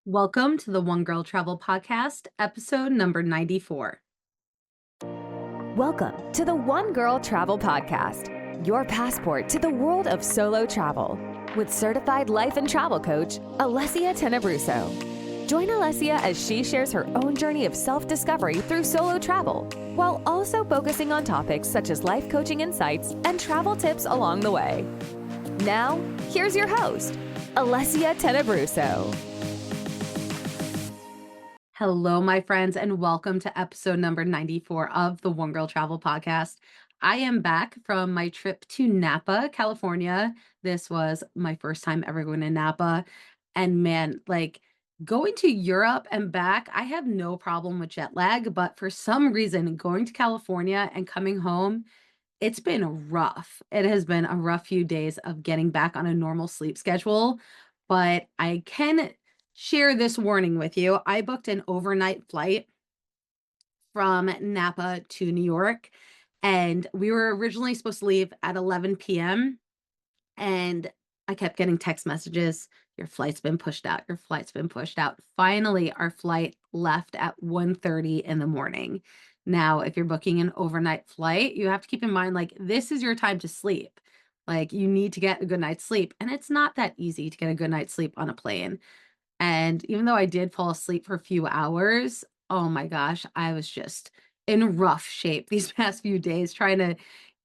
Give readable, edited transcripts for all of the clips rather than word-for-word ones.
Welcome to the One Girl Travel Podcast, episode number 94. Welcome to the One Girl Travel Podcast, your passport to the world of solo travel, with certified life and travel coach, Alessia Tenebruso. Join Alessia as she shares her own journey of self-discovery through solo travel, while also focusing on topics such as life coaching insights and travel tips along the way. Now, here's your host, Alessia Tenebruso. Hello, my friends, and welcome to episode number 94 of the One Girl Travel Podcast. I am back from my trip to Napa, California. This was my first time ever going to Napa. And man, going to Europe and back, I have no problem with jet lag, but for some reason, going to California and coming home, it's been rough. It has been a rough few days of getting back on a normal sleep schedule, but I can share this warning with you. I booked an overnight flight from Napa to New York, and we were originally supposed to leave at 11 p.m. And I kept getting text messages. Your flight's been pushed out. Your flight's been pushed out. Finally, our flight left at 1:30 in the morning. Now, if you're booking an overnight flight, you have to keep in mind, this is your time to sleep. You need to get a good night's sleep. And it's not that easy to get a good night's sleep on a plane. And even though I did fall asleep for a few hours, oh my gosh, I was just in rough shape these past few days trying to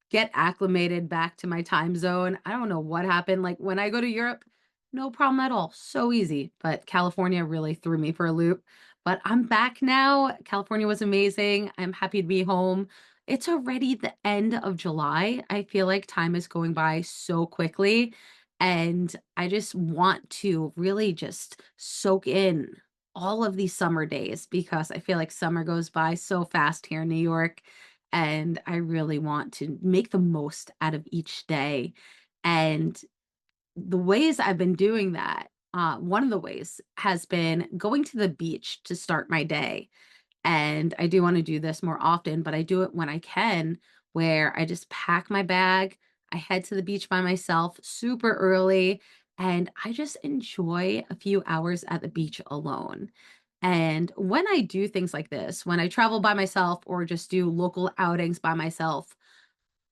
get acclimated back to my time zone. I don't know what happened. Like when I go to Europe, no problem at all. So easy. But California really threw me for a loop. But I'm back now. California was amazing. I'm happy to be home. It's already the end of July. I feel like time is going by so quickly. And I just want to really just soak in all of these summer days because I feel like summer goes by so fast here in New York. And I really want to make the most out of each day. And the ways I've been doing that, one of the ways has been going to the beach to start my day. And I do want to do this more often, but I do it when I can, where I just pack my bag, I head to the beach by myself super early, and I just enjoy a few hours at the beach alone. And when I do things like this, when I travel by myself or just do local outings by myself,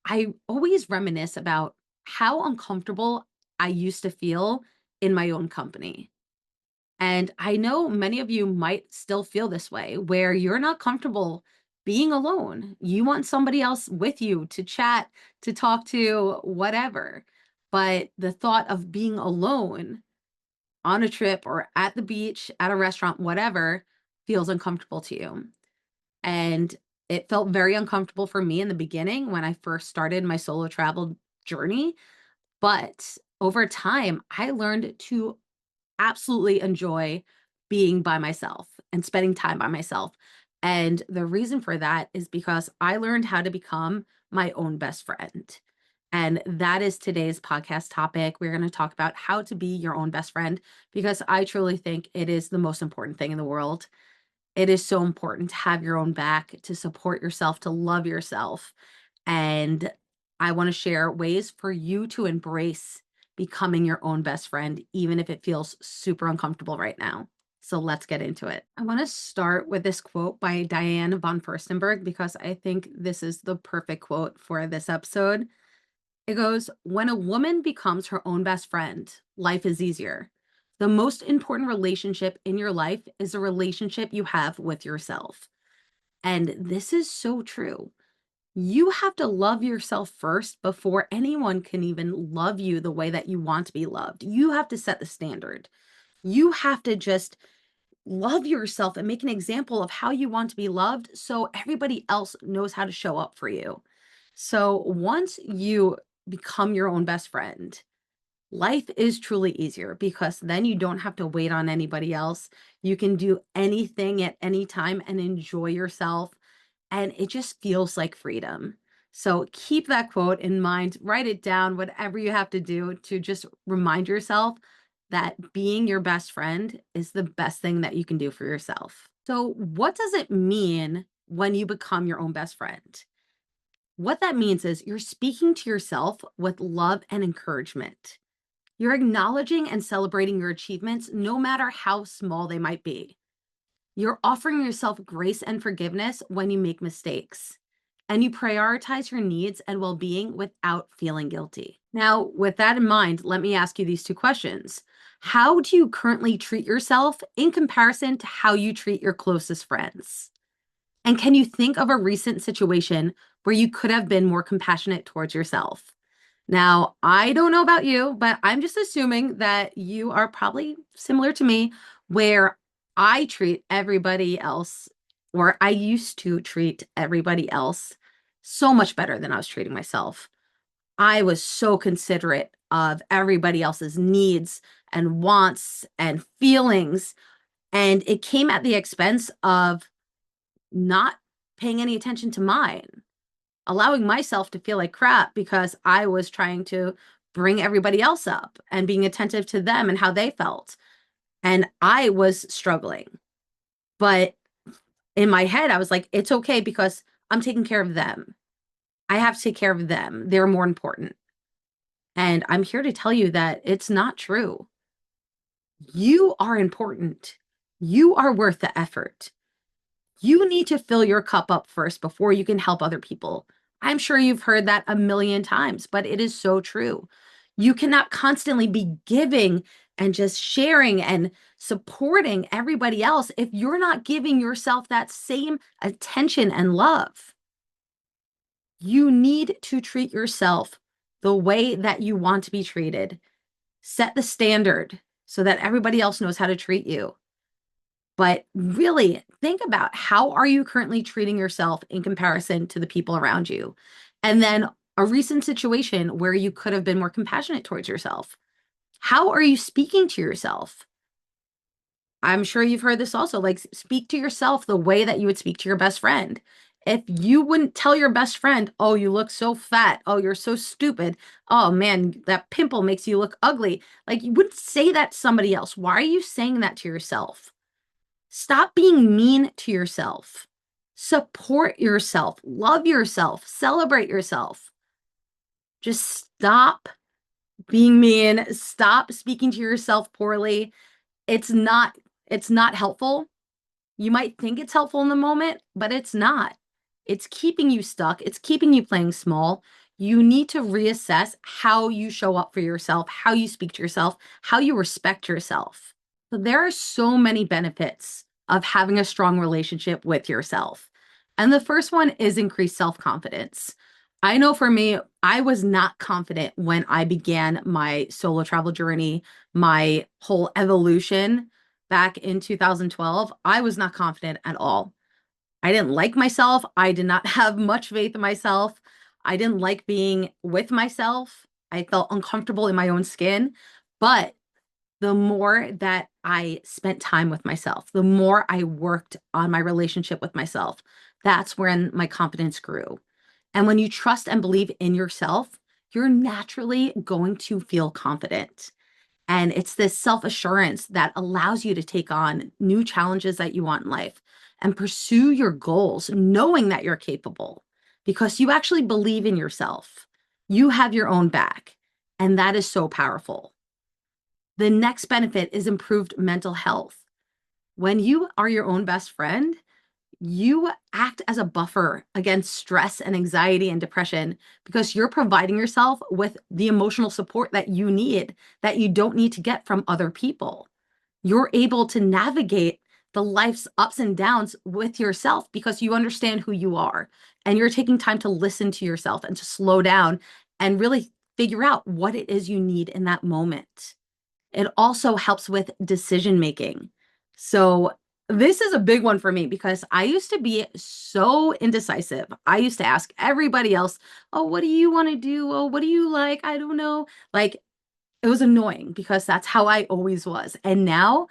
I always reminisce about how uncomfortable I used to feel in my own company. And I know many of you might still feel this way, where you're not comfortable being alone. You want somebody else with you to chat, to talk to, whatever. But the thought of being alone on a trip or at the beach, at a restaurant, whatever, feels uncomfortable to you. And it felt very uncomfortable for me in the beginning when I first started my solo travel journey. But over time, I learned to absolutely enjoy being by myself and spending time by myself. And the reason for that is because I learned how to become my own best friend. And that is today's podcast topic. We're going to talk about how to be your own best friend because I truly think it is the most important thing in the world. It is so important to have your own back, to support yourself, to love yourself. And I want to share ways for you to embrace becoming your own best friend, even if it feels super uncomfortable right now. So let's get into it. I want to start with this quote by Diane von Furstenberg because I think this is the perfect quote for this episode. It goes, "When a woman becomes her own best friend, life is easier. The most important relationship in your life is a relationship you have with yourself." And this is so true. You have to love yourself first before anyone can even love you the way that you want to be loved. You have to set the standard. You have to just love yourself and make an example of how you want to be loved so everybody else knows how to show up for you. So once you become your own best friend, life is truly easier because then you don't have to wait on anybody else. You can do anything at any time and enjoy yourself. And it just feels like freedom. So keep that quote in mind, write it down, whatever you have to do to just remind yourself that being your best friend is the best thing that you can do for yourself. So, what does it mean when you become your own best friend? What that means is you're speaking to yourself with love and encouragement. You're acknowledging and celebrating your achievements, no matter how small they might be. You're offering yourself grace and forgiveness when you make mistakes. And you prioritize your needs and well being without feeling guilty. Now, with that in mind, let me ask you these two questions. How do you currently treat yourself in comparison to how you treat your closest friends? And can you think of a recent situation where you could have been more compassionate towards yourself? Now, I don't know about you, but I'm just assuming that you are probably similar to me, where I treat everybody else, or I used to treat everybody else so much better than I was treating myself. I was so considerate of everybody else's needs and wants and feelings, and it came at the expense of not paying any attention to mine, allowing myself to feel like crap because I was trying to bring everybody else up and being attentive to them and how they felt. And I was struggling. But in my head, I was like, it's okay because I'm taking care of them. I have to take care of them. They're more important. And I'm here to tell you that it's not true. You are important. You are worth the effort. You need to fill your cup up first before you can help other people. I'm sure you've heard that a million times, but it is so true. You cannot constantly be giving and just sharing and supporting everybody else if you're not giving yourself that same attention and love. You need to treat yourself the way that you want to be treated. Set the standard so that everybody else knows how to treat you. But really think about, how are you currently treating yourself in comparison to the people around you? And then a recent situation where you could have been more compassionate towards yourself. How are you speaking to yourself? I'm sure you've heard this also, like, speak to yourself the way that you would speak to your best friend. If you wouldn't tell your best friend, oh, you look so fat. Oh, you're so stupid. Oh man, that pimple makes you look ugly. Like, you wouldn't say that to somebody else. Why are you saying that to yourself? Stop being mean to yourself. Support yourself. Love yourself. Celebrate yourself. Just stop being mean. Stop speaking to yourself poorly. It's not it's not helpful. You might think it's helpful in the moment, but it's not. It's keeping you stuck. It's keeping you playing small. You need to reassess how you show up for yourself, how you speak to yourself, how you respect yourself. So there are so many benefits of having a strong relationship with yourself. And the first one is increased self-confidence. I know for me, I was not confident when I began my solo travel journey, my whole evolution back in 2012. I was not confident at all. I didn't like myself. I did not have much faith in myself. I didn't like being with myself. I felt uncomfortable in my own skin. But the more that I spent time with myself, the more I worked on my relationship with myself, that's when my confidence grew. And when you trust and believe in yourself, you're naturally going to feel confident. And it's this self assurance that allows you to take on new challenges that you want in life and pursue your goals, knowing that you're capable because you actually believe in yourself. You have your own back. And that is so powerful. The next benefit is improved mental health. When you are your own best friend, you act as a buffer against stress and anxiety and depression because you're providing yourself with the emotional support that you need, that you don't need to get from other people. You're able to navigate the life's ups and downs with yourself because you understand who you are, and you're taking time to listen to yourself and to slow down and really figure out what it is you need in that moment. It also helps with decision making. So this is a big one for me because I used to be so indecisive. I used to ask everybody else, "Oh, what do you want to do? Oh, what do you like? I don't know." Like, it was annoying because that's how I always was. And now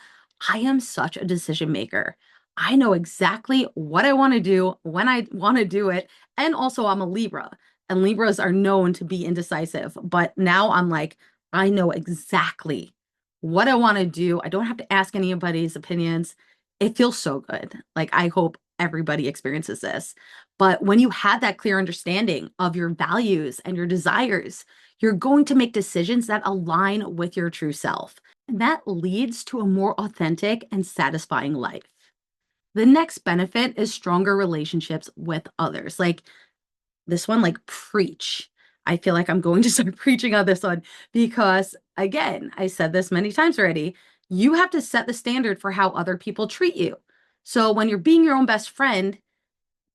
I am such a decision maker. I know exactly what I want to do when I want to do it. And also, I'm a Libra, and Libras are known to be indecisive. But now I'm like, I know exactly what I want to do. I don't have to ask anybody's opinions. It feels so good. Like, I hope everybody experiences this. But when you have that clear understanding of your values and your desires, You're going to make decisions that align with your true self. And that leads to a more authentic and satisfying life. The next benefit is stronger relationships with others. Like this one, like preach. I feel like I'm going to start preaching on this one because, again, I said this many times already. You have to set the standard for how other people treat you. So when you're being your own best friend,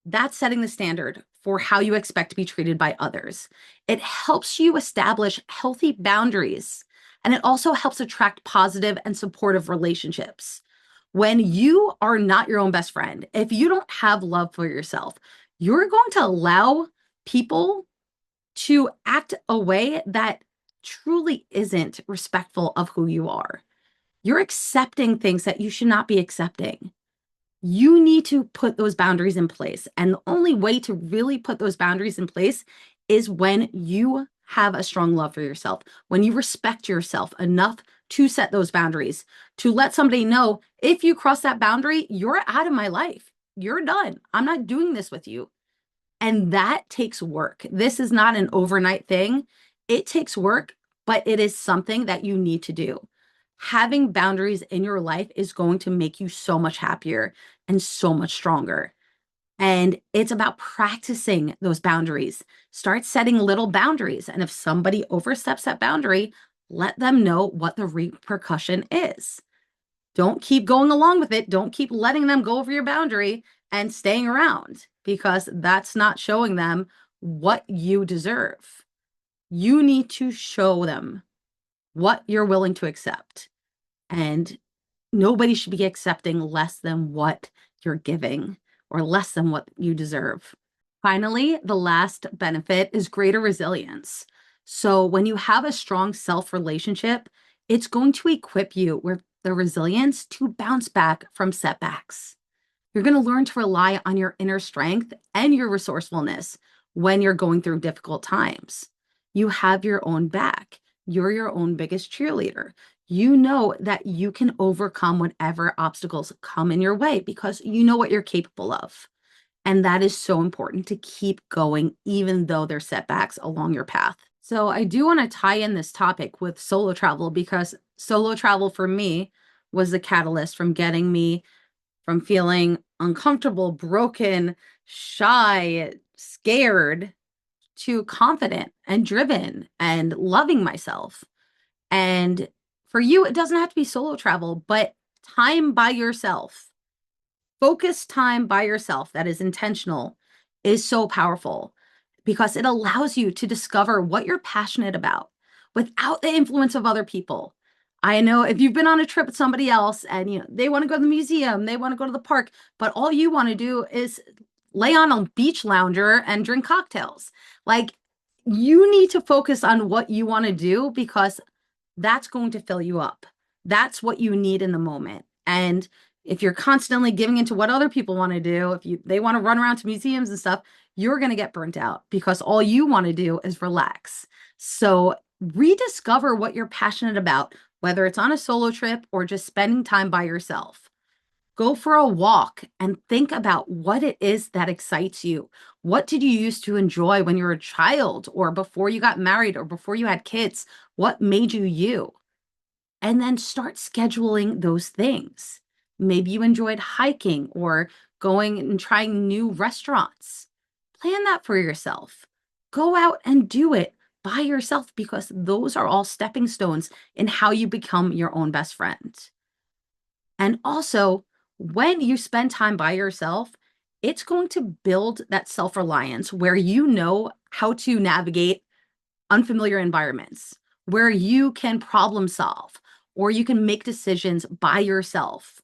that's setting the standard for how you expect to be treated by others. It helps you establish healthy boundaries, and it also helps attract positive and supportive relationships. When you are not your own best friend, if you don't have love for yourself, you're going to allow people to act a way that truly isn't respectful of who you are. You're accepting things that you should not be accepting. You need to put those boundaries in place. And the only way to really put those boundaries in place is when you have a strong love for yourself, when you respect yourself enough to set those boundaries, to let somebody know if you cross that boundary, you're out of my life. You're done. I'm not doing this with you. And that takes work. This is not an overnight thing. It takes work, but it is something that you need to do. Having boundaries in your life is going to make you so much happier and so much stronger. And it's about practicing those boundaries. Start setting little boundaries. And if somebody oversteps that boundary, let them know what the repercussion is. Don't keep going along with it. Don't keep letting them go over your boundary and staying around because that's not showing them what you deserve. You need to show them what you're willing to accept. And nobody should be accepting less than what you're giving or less than what you deserve. Finally, the last benefit is greater resilience. So when you have a strong self relationship, it's going to equip you with the resilience to bounce back from setbacks. You're going to learn to rely on your inner strength and your resourcefulness when you're going through difficult times. You have your own back. You're your own biggest cheerleader. You know that you can overcome whatever obstacles come in your way because you know what you're capable of. And that is so important to keep going, even though there's setbacks along your path. So I do want to tie in this topic with solo travel because solo travel for me was the catalyst from getting me from feeling uncomfortable, broken, shy, scared to confident and driven and loving myself. And for you, it doesn't have to be solo travel, but time by yourself, focused time by yourself that is intentional is so powerful because it allows you to discover what you're passionate about without the influence of other people. I know if you've been on a trip with somebody else and they want to go to the museum, they want to go to the park, but all you want to do is lay on a beach lounger and drink cocktails. Like you need to focus on what you want to do because that's going to fill you up. That's what you need in the moment. And if you're constantly giving into what other people want to do, if they want to run around to museums and stuff, you're going to get burnt out because all you want to do is relax. So rediscover what you're passionate about, whether it's on a solo trip or just spending time by yourself. Go for a walk and think about what it is that excites you. What did you used to enjoy when you were a child or before you got married or before you had kids? What made you you? And then start scheduling those things. Maybe you enjoyed hiking or going and trying new restaurants. Plan that for yourself. Go out and do it by yourself because those are all stepping stones in how you become your own best friend. And also, when you spend time by yourself, it's going to build that self-reliance where you know how to navigate unfamiliar environments, where you can problem solve or you can make decisions by yourself.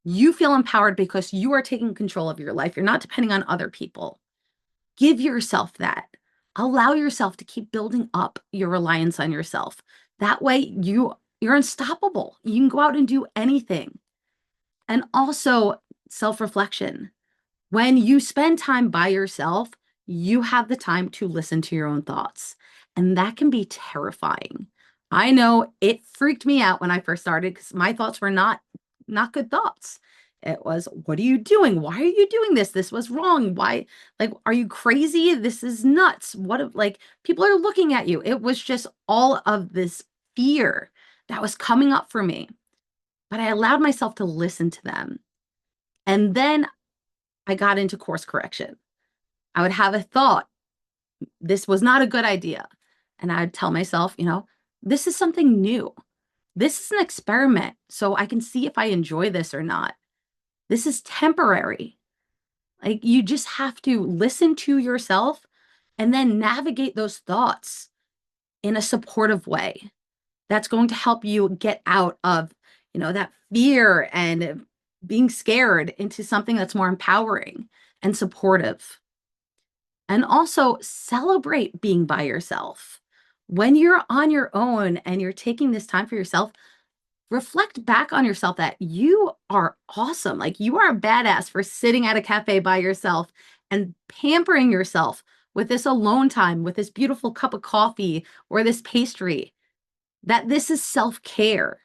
You feel empowered because you are taking control of your life. You're not depending on other people. Give yourself that. Allow yourself to keep building up your reliance on yourself. That way you're unstoppable. You can go out and do anything. And also self-reflection. When you spend time by yourself, you have the time to listen to your own thoughts. And that can be terrifying. I know it freaked me out when I first started because my thoughts were not good thoughts. It was, what are you doing? Why are you doing this? This was wrong. Why? Like, are you crazy? This is nuts. What if, like, people are looking at you? It was just all of this fear that was coming up for me. But I allowed myself to listen to them. And then I got into course correction. I would have a thought, this was not a good idea. And I'd tell myself, this is something new. This is an experiment. So I can see if I enjoy this or not. This is temporary. Like, you just have to listen to yourself and then navigate those thoughts in a supportive way. That's going to help you get out of, that fear and being scared into something that's more empowering and supportive. And also celebrate being by yourself. When you're on your own and you're taking this time for yourself, reflect back on yourself that you are awesome. Like, you are a badass for sitting at a cafe by yourself and pampering yourself with this alone time, with this beautiful cup of coffee or this pastry. That this is self-care.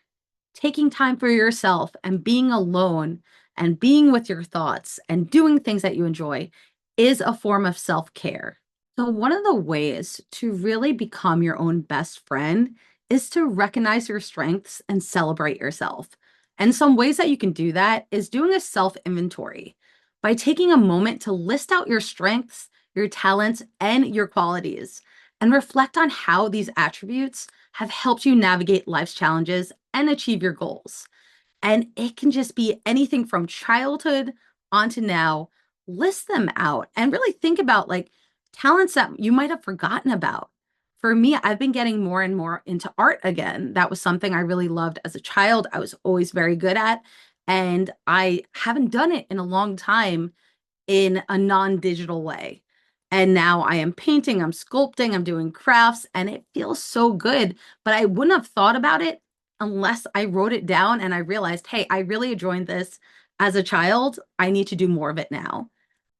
Taking time for yourself and being alone and being with your thoughts and doing things that you enjoy is a form of self-care. So, one of the ways to really become your own best friend is to recognize your strengths and celebrate yourself. And some ways that you can do that is doing a self inventory by taking a moment to list out your strengths, your talents, and your qualities, and reflect on how these attributes have helped you navigate life's challenges and achieve your goals. And it can just be anything from childhood onto now. List them out and really think about, like, talents that you might have forgotten about. For me, I've been getting more and more into art again. That was something I really loved as a child. I was always very good at, and I haven't done it in a long time in a non-digital way. And now I am painting, I'm sculpting, I'm doing crafts, and it feels so good. But I wouldn't have thought about it unless I wrote it down and I realized, hey, I really enjoyed this as a child. I need to do more of it now.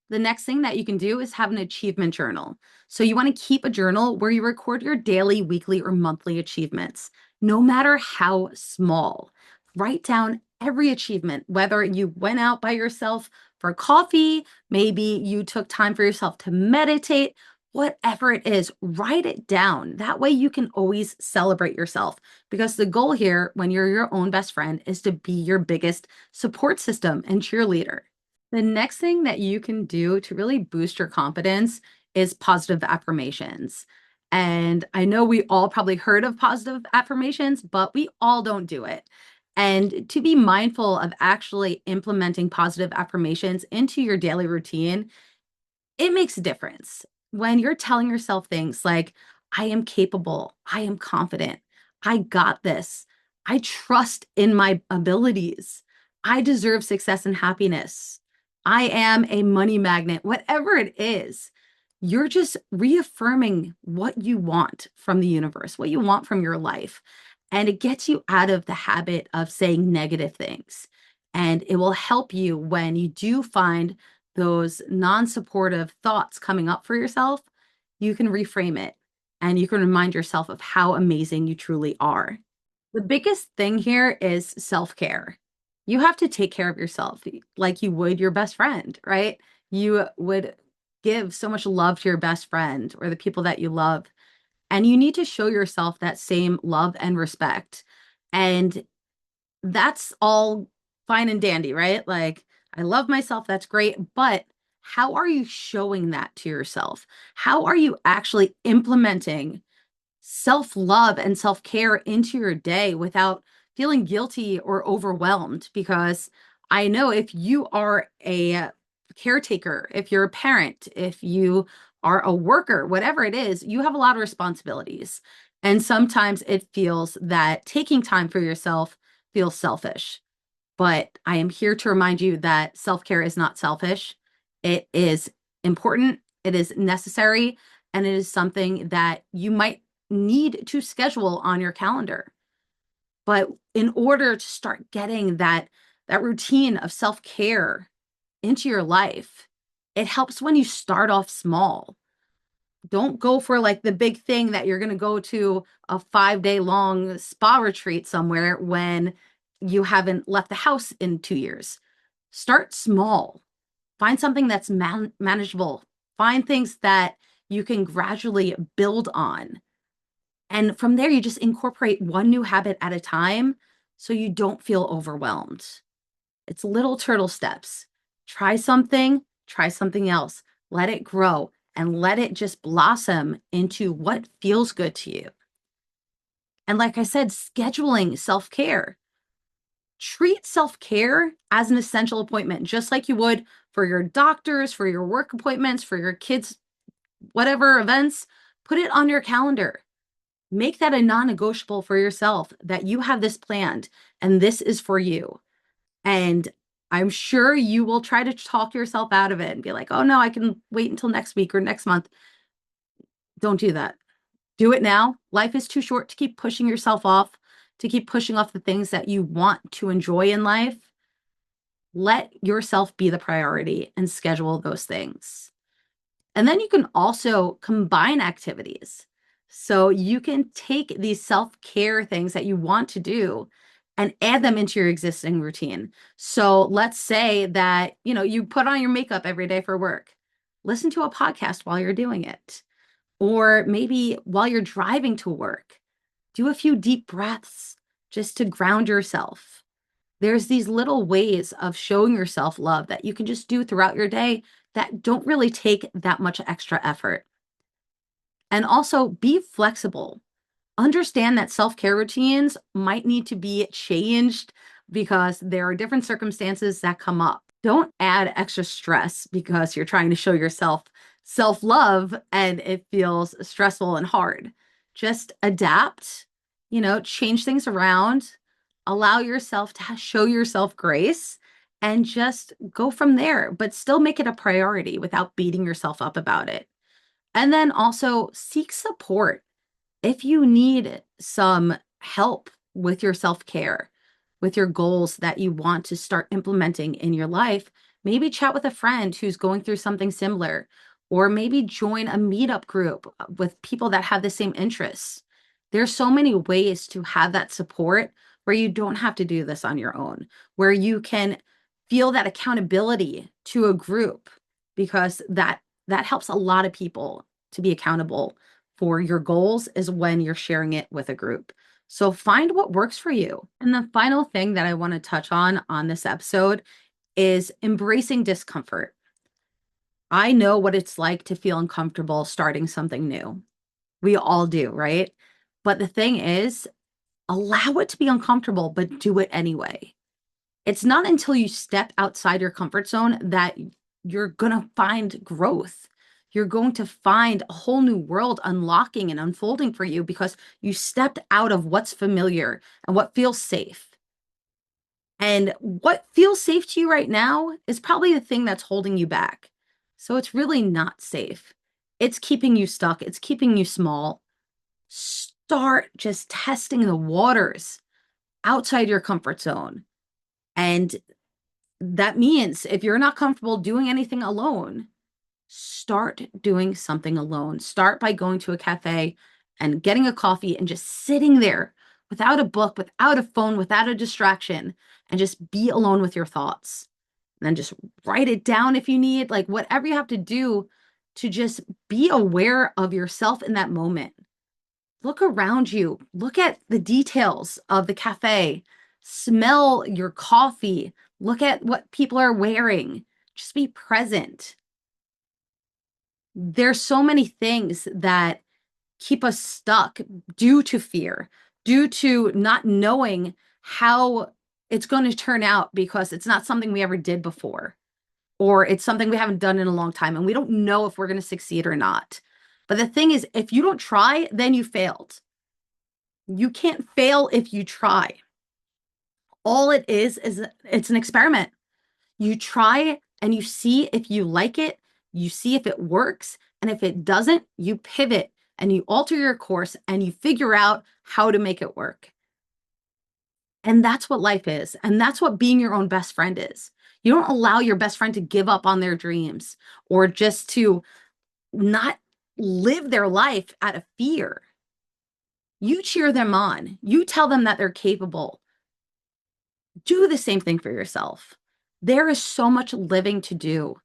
The next thing that you can do is have an achievement journal. So you want to keep a journal where you record your daily, weekly, or monthly achievements, no matter how small. Write down every achievement, whether you went out by yourself for coffee, maybe you took time for yourself to meditate, whatever it is, write it down. That way you can always celebrate yourself, because the goal here, when you're your own best friend, is to be your biggest support system and cheerleader. The next thing that you can do to really boost your confidence is positive affirmations. And I know we all probably heard of positive affirmations, but we all don't do it. And to be mindful of actually implementing positive affirmations into your daily routine, it makes a difference. When you're telling yourself things like, I am capable, I am confident, I got this, I trust in my abilities, I deserve success and happiness, I am a money magnet, whatever it is, you're just reaffirming what you want from the universe, what you want from your life. And it gets you out of the habit of saying negative things. And it will help you when you do find those non-supportive thoughts coming up for yourself. You can reframe it and you can remind yourself of how amazing you truly are. The biggest thing here is self-care. You have to take care of yourself like you would your best friend, right? You would give so much love to your best friend or the people that you love. And you need to show yourself that same love and respect. And that's all fine and dandy, right? Like, I love myself, that's great. But how are you showing that to yourself? How are you actually implementing self-love and self-care into your day without feeling guilty or overwhelmed? Because I know if you are a caretaker, if you're a parent, if you are a worker, whatever it is, you have a lot of responsibilities. And sometimes it feels that taking time for yourself feels selfish. But I am here to remind you that self-care is not selfish. It is important, it is necessary, and it is something that you might need to schedule on your calendar. But in order to start getting that routine of self-care into your life, it helps when you start off small. Don't go for like the big thing that you're going to go to a 5-day long spa retreat somewhere when you haven't left the house in 2 years. Start small. Find something that's manageable. Find things that you can gradually build on. And from there, you just incorporate one new habit at a time so you don't feel overwhelmed. It's little turtle steps. Try something else, let it grow, and let it just blossom into what feels good to you. And like I said, scheduling self care. Treat self care as an essential appointment, just like you would for your doctors, for your work appointments, for your kids, whatever events. Put it on your calendar. Make that a non negotiable for yourself that you have this planned and this is for you. And I'm sure you will try to talk yourself out of it and be like, oh no, I can wait until next week or next month. Don't do that. Do it now. Life is too short to keep pushing yourself off, to keep pushing off the things that you want to enjoy in life. Let yourself be the priority and schedule those things. And then you can also combine activities. So you can take these self-care things that you want to do and add them into your existing routine. So let's say that, you put on your makeup every day for work. Listen to a podcast while you're doing it. Or maybe while you're driving to work, do a few deep breaths just to ground yourself. There's these little ways of showing yourself love that you can just do throughout your day that don't really take that much extra effort. And also be flexible. Understand that self-care routines might need to be changed because there are different circumstances that come up. Don't add extra stress because you're trying to show yourself self-love and it feels stressful and hard. Just adapt, change things around, allow yourself to show yourself grace and just go from there, but still make it a priority without beating yourself up about it. And then also seek support if you need some help with your self-care, with your goals that you want to start implementing in your life, maybe chat with a friend who's going through something similar, or maybe join a meetup group with people that have the same interests. There's so many ways to have that support where you don't have to do this on your own, where you can feel that accountability to a group because that helps a lot of people to be accountable for your goals is when you're sharing it with a group. So find what works for you. And the final thing that I want to touch on this episode is embracing discomfort. I know what it's like to feel uncomfortable starting something new. We all do, right? But the thing is, allow it to be uncomfortable, but do it anyway. It's not until you step outside your comfort zone that you're going to find growth. You're going to find a whole new world unlocking and unfolding for you because you stepped out of what's familiar and what feels safe. And what feels safe to you right now is probably the thing that's holding you back. So it's really not safe. It's keeping you stuck. It's keeping you small. Start just testing the waters outside your comfort zone. And that means if you're not comfortable doing anything alone, start doing something alone. Start by going to a cafe and getting a coffee and just sitting there without a book, without a phone, without a distraction, and just be alone with your thoughts. And then just write it down if you need, like whatever you have to do to just be aware of yourself in that moment. Look around you, look at the details of the cafe, smell your coffee, look at what people are wearing, just be present. There's so many things that keep us stuck due to fear, due to not knowing how it's going to turn out because it's not something we ever did before, or it's something we haven't done in a long time, and we don't know if we're going to succeed or not. But the thing is, if you don't try, then you failed. You can't fail if you try. All it is it's an experiment. You try and you see if you like it, you see if it works, and if it doesn't, you pivot and you alter your course and you figure out how to make it work. And that's what life is. And that's what being your own best friend is. You don't allow your best friend to give up on their dreams or just to not live their life out of fear. You cheer them on. You tell them that they're capable. Do the same thing for yourself. There is so much living to do.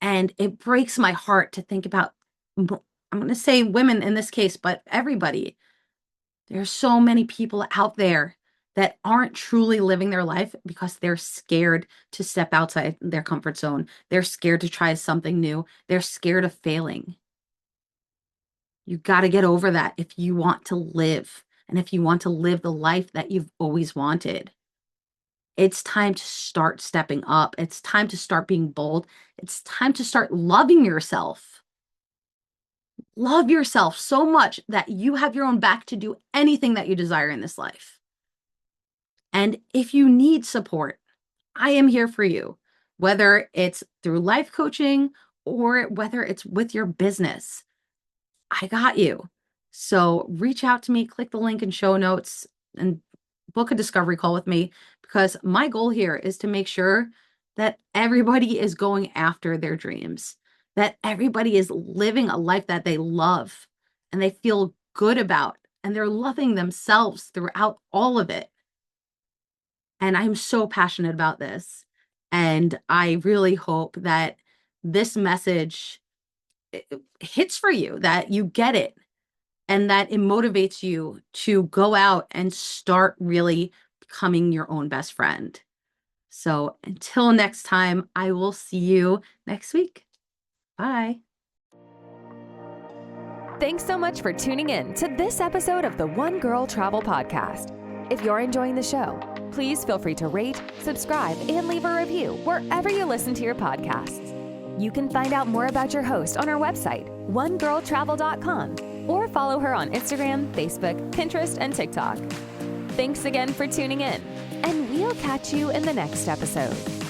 And it breaks my heart to think about, I'm going to say women in this case, but everybody. There's so many people out there that aren't truly living their life because they're scared to step outside their comfort zone. They're scared to try something new. They're scared of failing. You got to get over that if you want to live and if you want to live the life that you've always wanted. It's time to start stepping up. It's time to start being bold. It's time to start loving yourself. Love yourself so much that you have your own back to do anything that you desire in this life. And if you need support, I am here for you, whether it's through life coaching or whether it's with your business. I got you. So reach out to me, click the link in show notes, and book a discovery call with me, because my goal here is to make sure that everybody is going after their dreams, that everybody is living a life that they love and they feel good about, and they're loving themselves throughout all of it. And I'm so passionate about this. And I really hope that this message hits for you, that you get it, and that it motivates you to go out and start really becoming your own best friend. So until next time, I will see you next week. Bye. Thanks so much for tuning in to this episode of the One Girl Travel Podcast. If you're enjoying the show, please feel free to rate, subscribe, and leave a review wherever you listen to your podcasts. You can find out more about your host on our website, onegirltravel.com, or follow her on Instagram, Facebook, Pinterest, and TikTok. Thanks again for tuning in, and we'll catch you in the next episode.